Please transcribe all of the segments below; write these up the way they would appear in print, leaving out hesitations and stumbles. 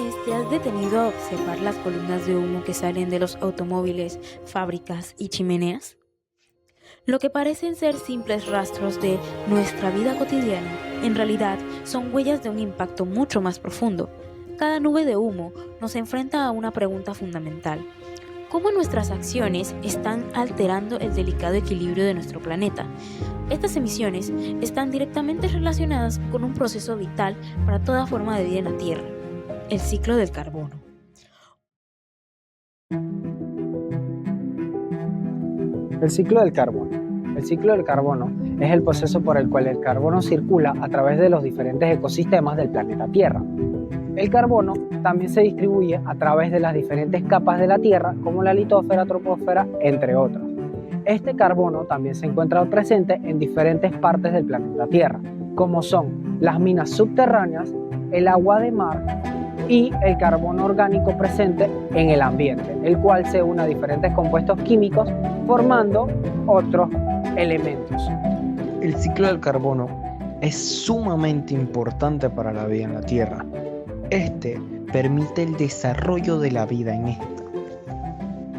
vez te has detenido a observar las columnas de humo que salen de los automóviles, fábricas y chimeneas? Lo que parecen ser simples rastros de nuestra vida cotidiana, en realidad son huellas de un impacto mucho más profundo. Cada nube de humo nos enfrenta a una pregunta fundamental: ¿cómo nuestras acciones están alterando el delicado equilibrio de nuestro planeta? Estas emisiones están directamente relacionadas con un proceso vital para toda forma de vida en la Tierra: el ciclo del carbono. El ciclo del carbono. El ciclo del carbono es el proceso por el cual el carbono circula a través de los diferentes ecosistemas del planeta Tierra. El carbono también se distribuye a través de las diferentes capas de la Tierra, como la litosfera, troposfera, entre otras. Este carbono también se encuentra presente en diferentes partes del planeta Tierra, como son las minas subterráneas, el agua de mar y el carbono orgánico presente en el ambiente, el cual se une a diferentes compuestos químicos formando otros elementos. El ciclo del carbono es sumamente importante para la vida en la Tierra. Este permite el desarrollo de la vida en esta.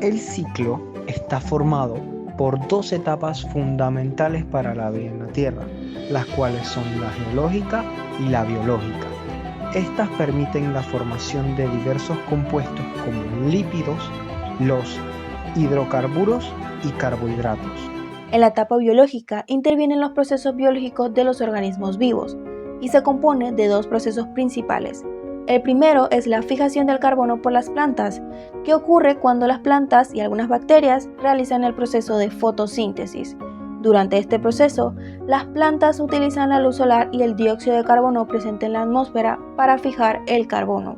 El ciclo está formado por dos etapas fundamentales para la vida en la Tierra, las cuales son la geológica y la biológica. Estas permiten la formación de diversos compuestos como lípidos, los hidrocarburos y carbohidratos. En la etapa biológica intervienen los procesos biológicos de los organismos vivos y se compone de dos procesos principales. El primero es la fijación del carbono por las plantas, que ocurre cuando las plantas y algunas bacterias realizan el proceso de fotosíntesis. Durante este proceso, las plantas utilizan la luz solar y el dióxido de carbono presente en la atmósfera para fijar el carbono.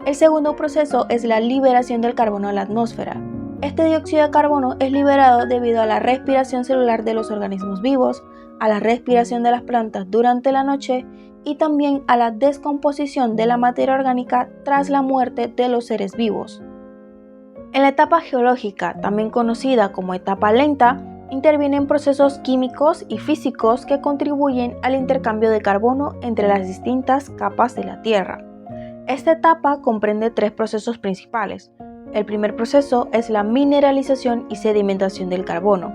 El segundo proceso es la liberación del carbono a la atmósfera. Este dióxido de carbono es liberado debido a la respiración celular de los organismos vivos, a la respiración de las plantas durante la noche y también a la descomposición de la materia orgánica tras la muerte de los seres vivos. En la etapa geológica, también conocida como etapa lenta, intervienen procesos químicos y físicos que contribuyen al intercambio de carbono entre las distintas capas de la Tierra. Esta etapa comprende tres procesos principales. El primer proceso es la mineralización y sedimentación del carbono,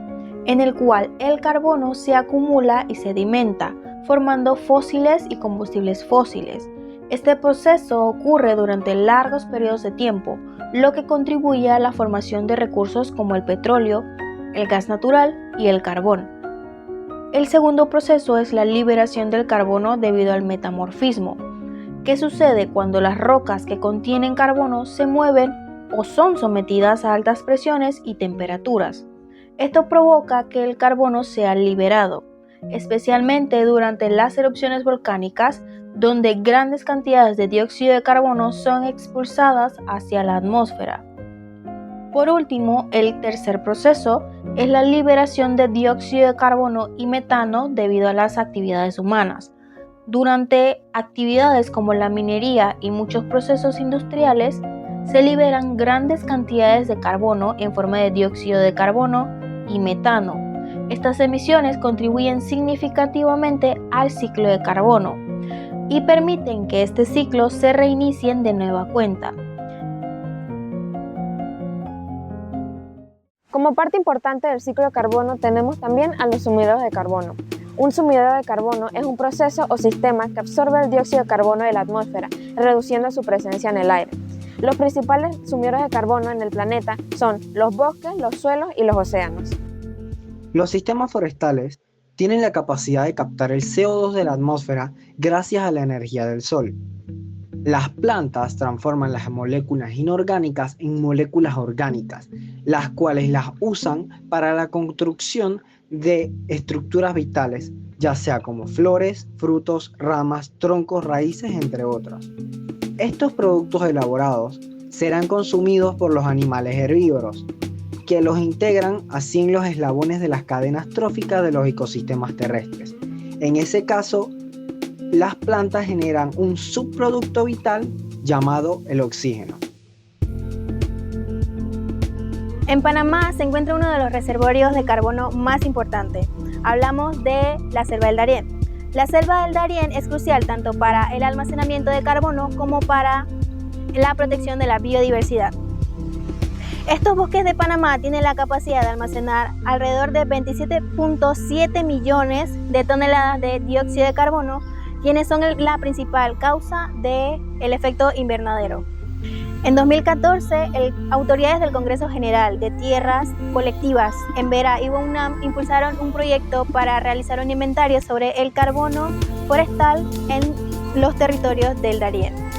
en el cual el carbono se acumula y sedimenta, formando fósiles y combustibles fósiles. Este proceso ocurre durante largos periodos de tiempo, lo que contribuye a la formación de recursos como el petróleo, el gas natural y el carbón. El segundo proceso es la liberación del carbono debido al metamorfismo, que sucede cuando las rocas que contienen carbono se mueven o son sometidas a altas presiones y temperaturas. Esto provoca que el carbono sea liberado, especialmente durante las erupciones volcánicas, donde grandes cantidades de dióxido de carbono son expulsadas hacia la atmósfera. Por último, el tercer proceso es la liberación de dióxido de carbono y metano debido a las actividades humanas. Durante actividades como la minería y muchos procesos industriales, se liberan grandes cantidades de carbono en forma de dióxido de carbono y metano. Estas emisiones contribuyen significativamente al ciclo de carbono y permiten que este ciclo se reinicie de nueva cuenta. Como parte importante del ciclo de carbono tenemos también a los sumidores de carbono. Un sumidero de carbono es un proceso o sistema que absorbe el dióxido de carbono de la atmósfera, reduciendo su presencia en el aire. Los principales sumidores de carbono en el planeta son los bosques, los suelos y los océanos. Los sistemas forestales tienen la capacidad de captar el CO2 de la atmósfera gracias a la energía del sol. Las plantas transforman las moléculas inorgánicas en moléculas orgánicas, las cuales las usan para la construcción de estructuras vitales, ya sea como flores, frutos, ramas, troncos, raíces, entre otras. Estos productos elaborados serán consumidos por los animales herbívoros, que los integran así en los eslabones de las cadenas tróficas de los ecosistemas terrestres. En ese caso, las plantas generan un subproducto vital llamado el oxígeno. En Panamá se encuentra uno de los reservorios de carbono más importantes. Hablamos de la selva del Darién. La selva del Darién es crucial tanto para el almacenamiento de carbono como para la protección de la biodiversidad. Estos bosques de Panamá tienen la capacidad de almacenar alrededor de 27.7 millones de toneladas de dióxido de carbono, quienes son la principal causa del efecto invernadero. En 2014, autoridades del Congreso General de Tierras Colectivas en Vera y UNAM impulsaron un proyecto para realizar un inventario sobre el carbono forestal en los territorios del Darién.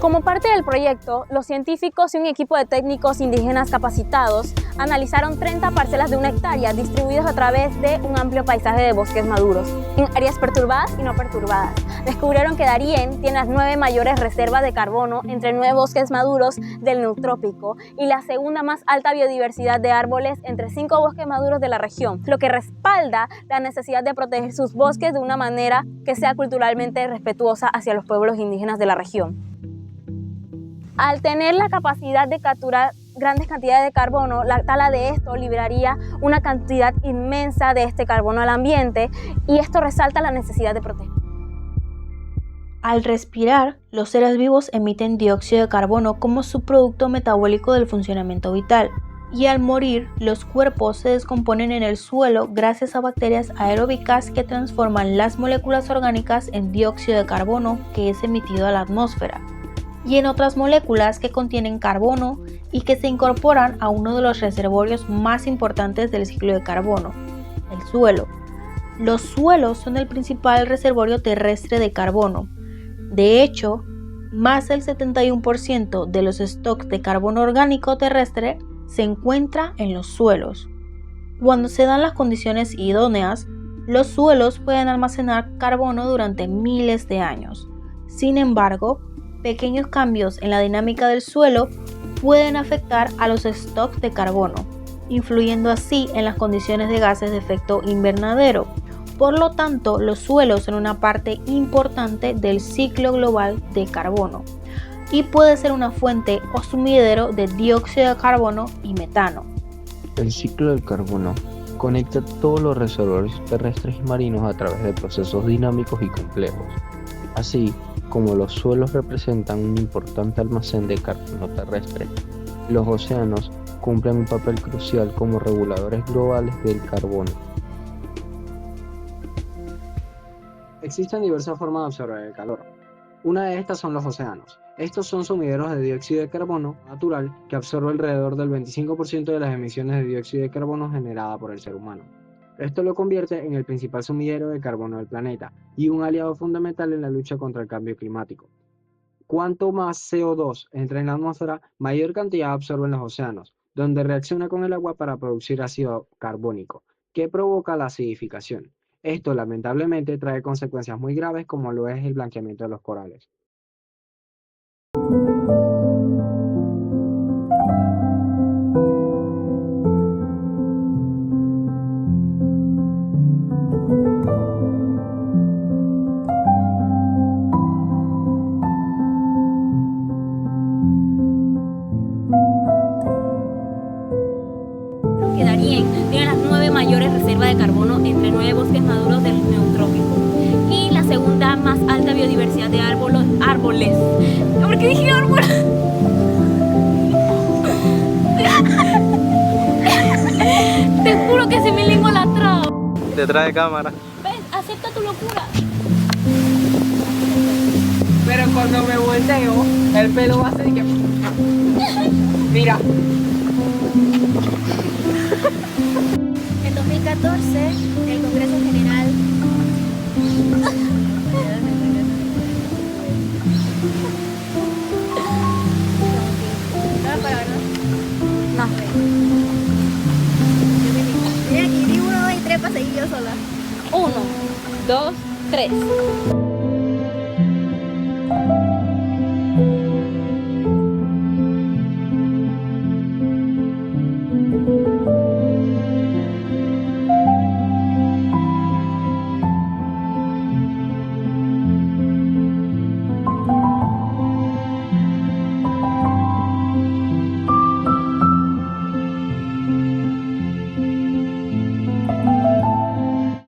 Como parte del proyecto, los científicos y un equipo de técnicos indígenas capacitados analizaron 30 parcelas de 1 hectárea distribuidas a través de un amplio paisaje de bosques maduros, en áreas perturbadas y no perturbadas. Descubrieron que Darién tiene las 9 mayores reservas de carbono entre 9 bosques maduros del Neotrópico y la segunda más alta biodiversidad de árboles entre 5 bosques maduros de la región, lo que respalda la necesidad de proteger sus bosques de una manera que sea culturalmente respetuosa hacia los pueblos indígenas de la región. Al tener la capacidad de capturar grandes cantidades de carbono, la tala de esto liberaría una cantidad inmensa de este carbono al ambiente y esto resalta la necesidad de proteger. Al respirar, los seres vivos emiten dióxido de carbono como subproducto metabólico del funcionamiento vital y al morir, los cuerpos se descomponen en el suelo gracias a bacterias aeróbicas que transforman las moléculas orgánicas en dióxido de carbono que es emitido a la atmósfera y en otras moléculas que contienen carbono y que se incorporan a uno de los reservorios más importantes del ciclo de carbono, el suelo. Los suelos son el principal reservorio terrestre de carbono. De hecho, más del 71% de los stocks de carbono orgánico terrestre se encuentra en los suelos. Cuando se dan las condiciones idóneas, los suelos pueden almacenar carbono durante miles de años. Sin embargo, pequeños cambios en la dinámica del suelo pueden afectar a los stocks de carbono, influyendo así en las condiciones de gases de efecto invernadero. Por lo tanto, los suelos son una parte importante del ciclo global de carbono y puede ser una fuente o sumidero de dióxido de carbono y metano. El ciclo del carbono conecta todos los reservorios terrestres y marinos a través de procesos dinámicos y complejos. Así como los suelos representan un importante almacén de carbono terrestre, los océanos cumplen un papel crucial como reguladores globales del carbono. Existen diversas formas de absorber el calor. Una de estas son los océanos. Estos son sumideros de dióxido de carbono natural que absorbe alrededor del 25% de las emisiones de dióxido de carbono generadas por el ser humano. Esto lo convierte en el principal sumidero de carbono del planeta y un aliado fundamental en la lucha contra el cambio climático. Cuanto más CO2 entra en la atmósfera, mayor cantidad absorben los océanos, donde reacciona con el agua para producir ácido carbónico, que provoca la acidificación. Esto lamentablemente trae consecuencias muy graves como lo es el blanqueamiento de los corales. Que Darién tiene las 9 mayores reservas de carbono entre 9 bosques maduros del Neotrópico y la segunda más alta biodiversidad de árboles. ¿Por qué dije árboles? Te juro que se me lengua la traba. Detrás de cámara. Ven, acepta tu locura. Pero cuando me volteo, el pelo va a ser que... Mira. En 2014, el Congreso General No. Mira aquí, di 1, 2 y 3 para seguir yo sola. 1, 2, 3.